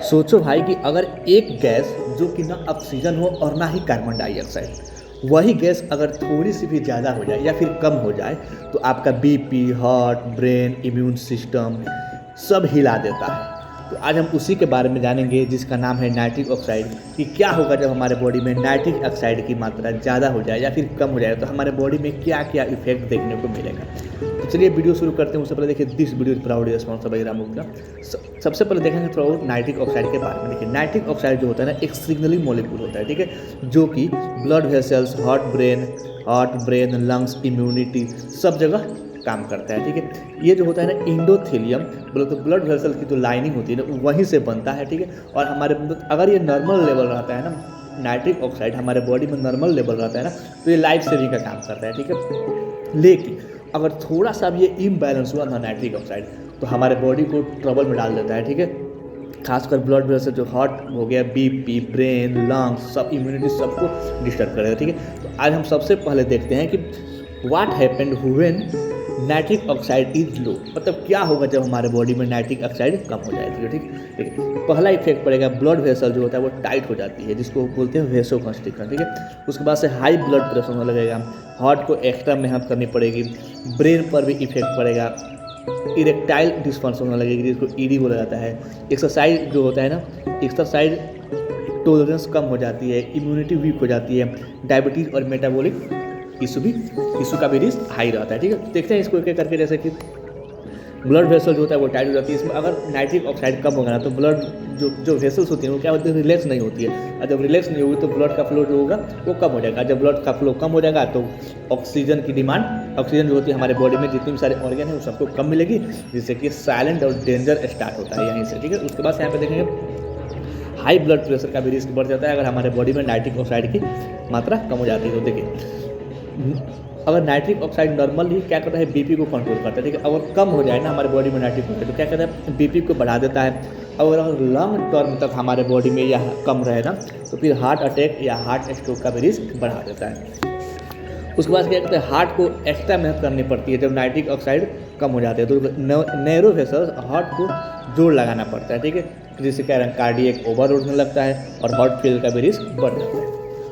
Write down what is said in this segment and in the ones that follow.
सोचो भाई कि अगर एक गैस जो कि ना ऑक्सीजन हो और ना ही कार्बन डाइऑक्साइड, वही गैस अगर थोड़ी सी भी ज़्यादा हो जाए या फिर कम हो जाए तो आपका BP, heart, brain, immune system सब हिला देता है। तो आज हम उसी के बारे में जानेंगे जिसका नाम है नाइट्रिक ऑक्साइड, कि क्या होगा जब हमारे बॉडी में नाइट्रिक ऑक्साइड की मात्रा ज़्यादा हो जाए या फिर कम हो जाए, तो हमारे बॉडी में क्या क्या इफेक्ट देखने को मिलेगा। तो चलिए वीडियो शुरू करते हैं। उससे पहले देखिए, this video is proudly sponsored by Ram Gupta. सबसे पहले देखेंगे थोड़ा नाइट्रिक ऑक्साइड के बारे में। देखिए, नाइट्रिक ऑक्साइड जो होता है ना, एक सिग्नलिंग मॉलिक्यूल होता है, ठीक है, जो कि blood vessels, heart brain, lungs, immunity सब जगह काम करता है, ठीक है। ये जो होता है ना इंडोथेलियम, बोलो तो ब्लड वेसल की जो लाइनिंग होती है ना, वहीं से बनता है, ठीक है। और हमारे अगर ये नॉर्मल लेवल रहता है ना, नाइट्रिक ऑक्साइड हमारे बॉडी में नॉर्मल लेवल रहता है ना, तो ये लाइफ सेविंग का काम करता है, ठीक है। लेकिन अगर थोड़ा सा भी ये इम्बैलेंस हुआ ना नाइट्रिक ऑक्साइड, तो हमारे बॉडी को ट्रबल में डाल देता है, ठीक है। खासकर ब्लड प्रेशर, जो हार्ट हो गया, बीपी, ब्रेन, लंग्स, सब इम्यूनिटी सबको डिस्टर्ब करेगा, ठीक है। तो आज हम सबसे पहले देखते हैं कि what happened when nitric oxide is low, मतलब क्या होगा जब हमारे बॉडी में नाइट्रिक ऑक्साइड कम हो जाएगी, ठीक है। पहला इफेक्ट पड़ेगा, ब्लड वेसल जो होता है वो टाइट हो जाती है, जिसको बोलते हैं वेसोकंस्ट्रिक्शन, ठीक है। उसके बाद से हाई ब्लड प्रेशर होने लगेगा, हार्ट को एक्स्ट्रा मेहनत करनी पड़ेगी, ब्रेन पर भी इफेक्ट पड़ेगा, इरेक्टाइल डिस्फंक्शन होने लगेगी, जिसको ईडी बोला जाता है। एक्सरसाइज जो होता है ना, एक्सरसाइज टॉलरेंस कम हो जाती है, इम्यूनिटी वीक हो जाती है, डायबिटीज़ और मेटाबॉलिक इशू का भी रिस्क हाई रहता है, ठीक है। देखते हैं इसको एक एक करके। जैसे कि ब्लड वेसल जो होता है वो टाइट हो जाती है, इसमें अगर नाइट्रिक ऑक्साइड कम होगा ना, तो ब्लड जो वेसल्स होती हैं वो क्या होती है, रिलैक्स नहीं होती है, और जब रिलैक्स नहीं होगी तो ब्लड का फ्लो जो होगा वो कम हो जाएगा। जब ब्लड का फ्लो कम हो जाएगा तो ऑक्सीजन की डिमांड, ऑक्सीजन जो होती है हमारे बॉडी में जितने भी सारे ऑर्गन हैं वो सबको कम मिलेगी, जिससे कि साइलेंट और डेंजर स्टार्ट होता है यहीं से, ठीक है। उसके बाद यहाँ पे देखेंगे हाई ब्लड प्रेशर का भी रिस्क बढ़ जाता है अगर हमारे बॉडी में नाइट्रिक ऑक्साइड की मात्रा कम हो जाती है। तो देखिए, अगर नाइट्रिक ऑक्साइड नॉर्मली क्या करता है, बीपी को कंट्रोल करता है, ठीक है। अगर कम हो जाए ना हमारे बॉडी में नाइट्रिक ऑक्साइड, तो क्या करता है, बीपी को बढ़ा देता है। और अगर लॉन्ग टर्म तक हमारे बॉडी में यह कम रहे ना, तो फिर हार्ट अटैक या हार्ट स्ट्रोक का भी रिस्क बढ़ा देता है। उसके बाद क्या कहते हैं, हार्ट को एक्स्ट्रा मेहनत करनी पड़ती है जब नाइट्रिक ऑक्साइड कम हो जाते हैं, तो नैरो वेसल्स हार्ट को जोर लगाना पड़ता है, ठीक है, जिससे क्या कार्डियक ओवरलोड होने लगता है और हार्ट फेल का भी रिस्क बढ़ जाता है।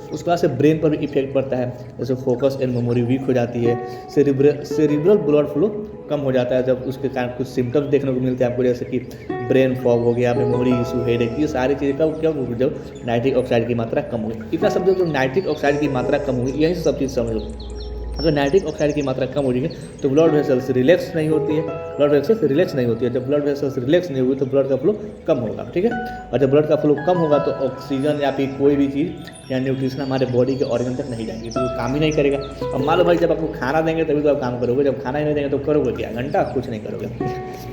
उसके बाद से ब्रेन पर भी इफेक्ट पड़ता है, जैसे फोकस एंड मेमोरी वीक हो जाती है, सेरिब्रल ब्लड फ्लो कम हो जाता है, जब उसके कारण कुछ सिम्टम्स देखने को मिलते हैं आपको, जैसे कि ब्रेन फॉग हो गया, मेमोरी इशू, हेडेक, ये सारी चीज़ें का क्या होगी जब नाइट्रिक ऑक्साइड की मात्रा कम होगी। इतना समझो, जो नाइट्रिक ऑक्साइड की मात्रा कम होगी, यही सब चीज़ समझो। अगर नाइट्रिक ऑक्साइड की मात्रा कम हो जाएगी तो ब्लड वेसल्स रिलैक्स नहीं होती है, जब ब्लड वेसल्स रिलैक्स नहीं होगी तो ब्लड का फ्लो कम होगा, ठीक है। और जब ब्लड का फ्लो कम होगा तो ऑक्सीजन या फिर कोई भी चीज़ या न्यूट्रिशन हमारे बॉडी के ऑर्गन तक नहीं जाएगी, तो काम ही नहीं करेगा। अब मान लो भाई, जब आपको खाना देंगे तभी तो आप काम करोगे, जब खाना ही नहीं देंगे तो करोगे क्या, घंटा कुछ नहीं करोगे,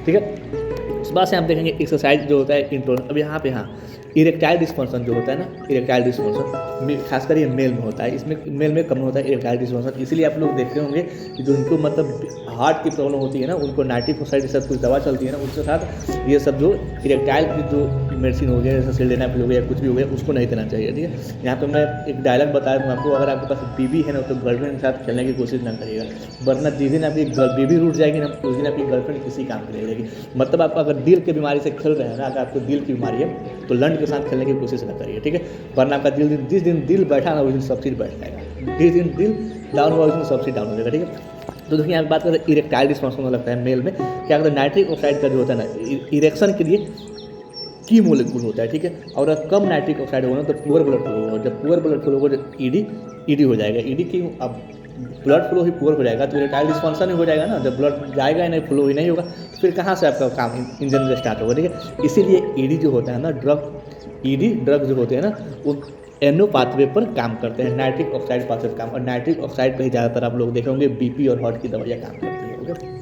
ठीक है। उस बात से हम देखेंगे एक्सरसाइज जो होता है इंटरनल। अब यहाँ पे इरेक्टाइल डिस्फंक्शन जो होता है ना, इरेक्टाइल डिस्फंक्शन खासकर ये मेल में होता है, इसमें मेल में कम होता है इरेक्टाइल डिस्फंक्शन। इसीलिए आप लोग देखते होंगे कि जो इनको मतलब हार्ट की प्रॉब्लम होती है ना, उनको नाइट्रिक ऑक्साइड के साथ कुछ दवा चलती है ना, उसके साथ ये सब जो इरेक्टाइल की जो मेडिसिन हो गया, जैसे सिल्डेनाफिल हो गया, कुछ भी हो गया, उसको नहीं देना चाहिए, ठीक है। यहाँ पे मैं एक डायलॉग बता दूँ आपको, अगर आपके पास बीबी है ना, तो गर्लफ्रेंड के साथ खेलने की कोशिश ना करिएगा, वरना जिस दिन आपकी बीबी रूठ जाएगी ना, उस दिन आपकी गर्लफ्रेंड किसी काम की नहीं रहेगी। मतलब आप अगर दिल की बीमारी से खेल रहे हैं ना, अगर आपको दिल की बीमारी है तो लंड के साथ खेलने की कोशिश ना करिए, ठीक है, वरना आपका जिस दिन दिल बैठा ना, उस दिन सब चीज़ बैठ जाएगा, जिस दिन दिल डाउन हुआ उस दिन सब चीज़ डाउन हो जाएगा, ठीक है। तो देखिए, यहाँ बात करें इरेक्टाइल डिस्फंक्शन होने लगता है मेल में, क्या कहते हैं, नाइट्रिक ऑक्साइड का जो होता है ना, इरेक्शन के लिए की मोलिक्यूल होता है, ठीक है। और अगर कम नाइट्रिक ऑक्साइड होगा ना तो पुअर ब्लड फ्लो होगा, जब पुअर ब्लड फ्लो होगा तो ईडी हो जाएगा, ईडी की अब ब्लड फ्लो ही पुअर हो जाएगा तो इरेक्टाइल डिस्फंक्शन ही हो जाएगा ना, जब ब्लड जाएगा ही नहीं, फ्लो ही नहीं होगा, तो फिर कहाँ से आपका काम इंजन स्टार्ट होगा, ठीक है। इसीलिए ईडी जो होता है ना, ड्रग जो होते हैं ना, वो एनो पाथवे पर काम करते हैं, नाइट्रिक ऑक्साइड पाथवे पर काम, और नाइट्रिक ऑक्साइड पर ही ज़्यादातर आप लोग देखेंगे बीपी और हार्ट की दवाइयाँ काम करती हैं, ओके।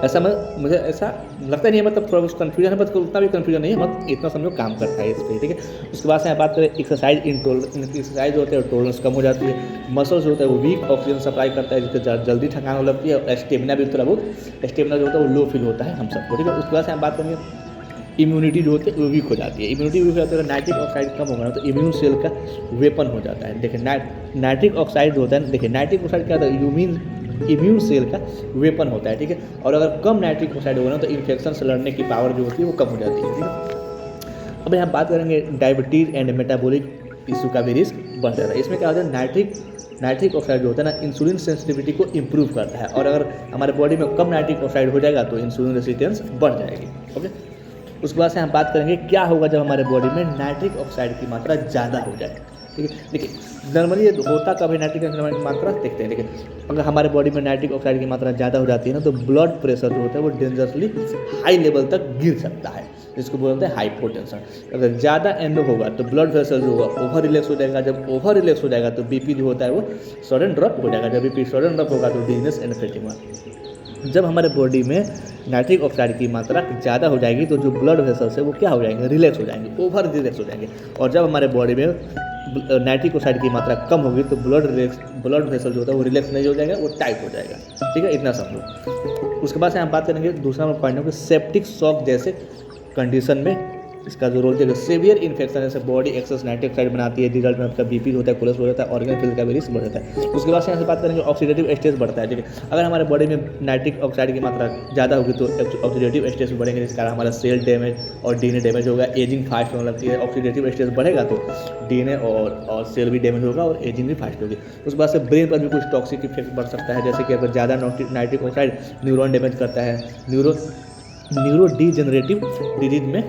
ऐसा मुझे ऐसा लगता नहीं है, मतलब थोड़ा कुछ कन्फ्यूजन है, बस उतना भी कन्फ्यूजन नहीं है, मतलब इतना समझो काम करता है इस पर, ठीक है। उसके बाद से यहाँ बात करें एक्सरसाइज एक्सरसाइज जो होता है टॉलरेंस कम हो जाती है, मसल्स जो होता है वो वीक ऑक्सीजन सप्लाई करता है, जिससे जल्दी थकान हो लगती है, और स्टेमिना भी थोड़ा बहुत स्टेमिना जो होता है वो लो फील होता है हम सबको, ठीक है। उसके बाद से हम बात करेंगे इम्यूनिटी जो होती है वो वीक हो जाती है, इम्यूनिटी वीक हो जाती है, अगर नाइट्रिक ऑक्साइड कम होगा ना तो इम्यून सेल का वेपन हो जाता है। देखिए, नाइट्रिक ऑक्साइड जो होता है, देखिए नाइट्रिक ऑक्साइड क्या होता है, इम्यून सेल का वेपन होता है, ठीक है। और अगर कम नाइट्रिक ऑक्साइड होगा ना तो इन्फेक्शन से लड़ने की पावर जो होती है वो कम हो जाती है, ठीक है। अभी हम बात करेंगे डायबिटीज़ एंड मेटाबॉलिक इशू का भी रिस्क बढ़ जाता है। इसमें क्या होता है, नाइट्रिक ऑक्साइड जो होता है ना, इंसुलिन सेंसिटिविटी को इम्प्रूव करता है, और अगर हमारे बॉडी में कम नाइट्रिक ऑक्साइड हो जाएगा तो इंसुलिन रेसिस्टेंस बढ़ जाएगी। ओके, उसके बाद से हम बात करेंगे क्या होगा जब हमारे बॉडी में नाइट्रिक ऑक्साइड की मात्रा ज़्यादा हो जाए। ठीक है, देखिए नॉर्मली होता कभी नाइट्रिक ऑक्साइड की मात्रा देखते हैं, लेकिन अगर हमारे बॉडी में नाइट्रिक ऑक्साइड की मात्रा ज़्यादा हो जाती है ना, तो ब्लड प्रेशर जो होता है वो डेंजरसली हाई लेवल तक गिर सकता है, जिसको बोलते हैं हाइपोटेंशन। अगर ज़्यादा एंडो होगा तो ब्लड प्रेशर जो होगा ओवर रिलैक्स हो जाएगा, जब ओवर रिलैक्स हो जाएगा तो बीपी जो होता है वो सडन ड्रॉप हो जाएगा, जब बीपी सडन ड्रॉप होगा तो डिजीनेस एंड फैटिग। जब हमारे बॉडी में नाइट्रिक ऑक्साइड की मात्रा ज़्यादा हो जाएगी तो जो ब्लड वेसल्स है वो क्या हो जाएंगे, रिलैक्स हो जाएंगे, ओवर रिलैक्स हो जाएंगे, और जब हमारे बॉडी में नाइट्रिक ऑक्साइड की मात्रा कम होगी तो ब्लड वेसल जो होता है वो रिलैक्स नहीं हो जाएगा, वो टाइट हो जाएगा। ठीक है, इतना समझो। उसके बाद से हम बात करेंगे दूसरा पॉइंट है कि सेप्टिक शॉक जैसे कंडीशन में इसका जो रोल है, सीवियर इन्फेक्शन जैसे बॉडी एक्सेस नाइट्रिक ऑक्साइड बनाती है, रिजल्ट में आपका बीपी होता है, कोलेस्ट्रॉल होता है, ऑर्गन फेल का भी रिस्क बढ़ जाता है। उसके बाद से यहाँ से बात करेंगे ऑक्सीडेटिव स्ट्रेस बढ़ता है। ठीक है, अगर हमारे बॉडी में नाइट्रिक ऑक्साइड की मात्रा ज़्यादा होगी तो ऑक्सीडेटिव स्ट्रेस बढ़ेंगे, जिस कारण हमारा सेल डैमेज और डीएनए डैमेज होगा, एजिंग फास्ट होने लगती है। ऑक्सीडेटिव स्ट्रेस बढ़ेगा तो डीएनए और सेल भी डैमेज होगा और एजिंग भी फास्ट होगी। उसके बाद से ब्रेन पर भी कुछ टॉक्सिक इफेक्ट बढ़ सकता है, जैसे कि अगर ज़्यादा नाइट्रिक ऑक्साइड न्यूरॉन डैमेज करता है, न्यूरो डीजेनरेटिव डिजीज में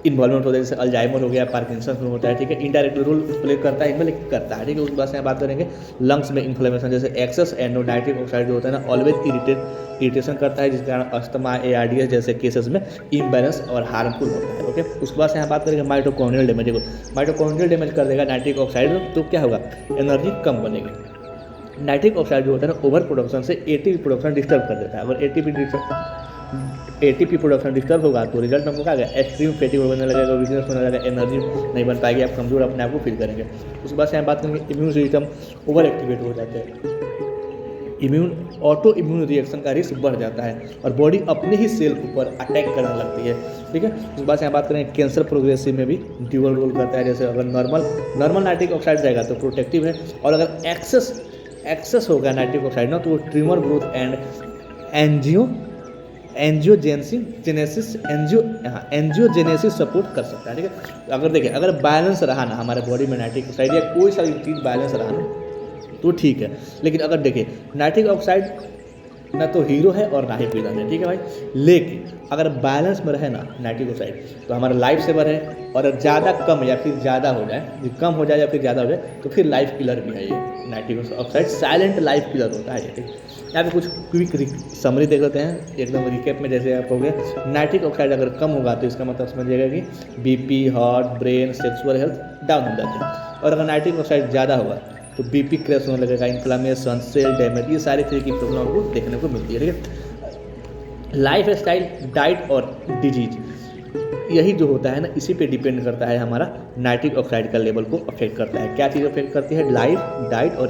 इन्वॉल्वमेंट होता है, जैसे अल्जाइमर हो गया, पार्किंसन होता है। ठीक है, इनडायरेक्ट रोल प्ले करता है, इनमें करता है। ठीक है, उसके बाद से बात करेंगे लंग्स में इन्फ्लेमेशन, जैसे एक्सेस एंडो नाइट्रिक ऑक्साइड जो होता है ना ऑलवेज इरिटेशन करता है, जिस कारण अस्थमा ARDS जैसे केसेस में इम्बैलेंस और हार्मफुल होता है। ओके, उसके बाद से यहाँ बात करेंगे माइटोकॉन्ड्रियल डैमेज। माइटोकॉन्ड्रियल डैमेज कर देगा नाइट्रिक ऑक्साइड, तो क्या होगा, एनर्जी कम बनेगी। नाइट्रिक ऑक्साइड जो होता है ना ओवर प्रोडक्शन से ATP प्रोडक्शन डिस्टर्ब कर देता है। अगर ATP प्रोडक्शन डिस्टर्ब होगा तो रिजल्ट में क्या होगा, एक्सट्रीम फैटिग होने लगेगा, वीकनेस होने लगेगा, एनर्जी नहीं बन पाएगी, आप कमजोर अपने आप को फील करेंगे। उसके बाद से हम बात करेंगे इम्यून सिस्टम ओवर एक्टिवेट हो जाते हैं, ऑटो इम्यून रिएक्शन का रिस्क बढ़ जाता है और बॉडी अपने ही सेल के ऊपर अटैक करने लगती है। ठीक है, उसके बाद से हम बात करेंगे कैंसर प्रोग्रेसिव में भी ड्यूअल रोल करता है, जैसे अगर नॉर्मल नाइट्रिक ऑक्साइड रहेगा तो प्रोटेक्टिव है, और अगर एक्सेस होगा नाइट्रिक ऑक्साइड ना तो वो tumour growth and angiogenesis support कर सकता है। ठीक है, अगर देखिए अगर बैलेंस रहा ना हमारे बॉडी में नाइट्रिक ऑक्साइड या कोई सा चीज़ बैलेंस रहा ना तो ठीक है, लेकिन अगर देखिए नाइट्रिक ऑक्साइड ना तो हीरो है और ना ही विलन है। ठीक है भाई, लेकिन अगर बैलेंस में रहे ना नाइट्रिक ऑक्साइड तो हमारा लाइफ सेवर है, और ज़्यादा कम या फिर ज़्यादा हो जाए, कम हो जाए या फिर ज़्यादा हो जाए तो फिर लाइफ किलर भी है ये nitric oxide, silent life killer होता है ये। ठीक है, यहाँ पे कुछ क्विक समरी देख लेते हैं एकदम रिकेप में। जैसे आप हो गया नाइट्रिक ऑक्साइड अगर कम होगा तो इसका मतलब समझिएगा कि BP, heart, brain, sexual health down हो जाते हैं, और अगर नाइट्रिक ऑक्साइड ज़्यादा होगा तो बीपी क्रैश होने लगेगा, इन्फ्लामेशन, सेल डैमेज, ये सारी तरह की प्रॉब्लम आपको देखने को मिलती है। ठीक है, लाइफ स्टाइल, डाइट और डिजीज यही जो होता है ना इसी पे डिपेंड करता है, हमारा नाइट्रिक ऑक्साइड का लेवल को अफेक्ट करता है। क्या चीज़ अफेक्ट करती है, लाइफ, डाइट और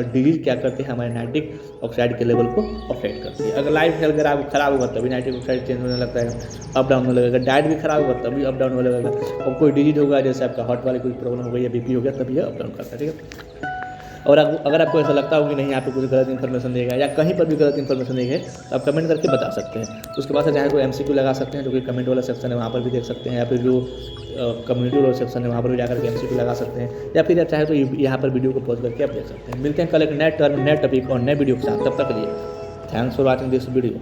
डिजीज क्या करते हैं, हमारे नाइट्रिक ऑक्साइड के लेवल को अफेक्ट करती है। अगर लाइफ हेल्थ खराब होगा तभी नाइट्रिक ऑक्साइड चेंज होने लगता है, अप डाउन होने लगेगा। डाइट भी खराब होगा तभी अप डाउन होने लगेगा, और कोई डिजीज होगा जैसे आपका हार्ट वाली कोई प्रॉब्लम हो गई या बीपी हो गया तभी अप डाउन करता है। ठीक है, और अगर आपको ऐसा लगता हो कि नहीं यहाँ पे कुछ गलत इन्फॉर्मेशन देगा या कहीं पर भी गलत इन्फॉर्मेशन देगा तो आप कमेंट करके बता सकते हैं। उसके बाद से चाहे तो MCQ लगा सकते हैं, जो कि कमेंट वाला सेक्शन है वहाँ पर भी देख सकते हैं, या फिर जो कम्युनिटी वाला सेक्शन है वहाँ पर भी जाकर के MCQ लगा सकते हैं, या फिर चाहे तो यहाँ पर वीडियो को पॉज करके आप देख सकते हैं। मिलते हैं कल एक नए टर्म, नए टॉपिक और नए वीडियो के साथ, तब तक के लिए thanks for watching this video.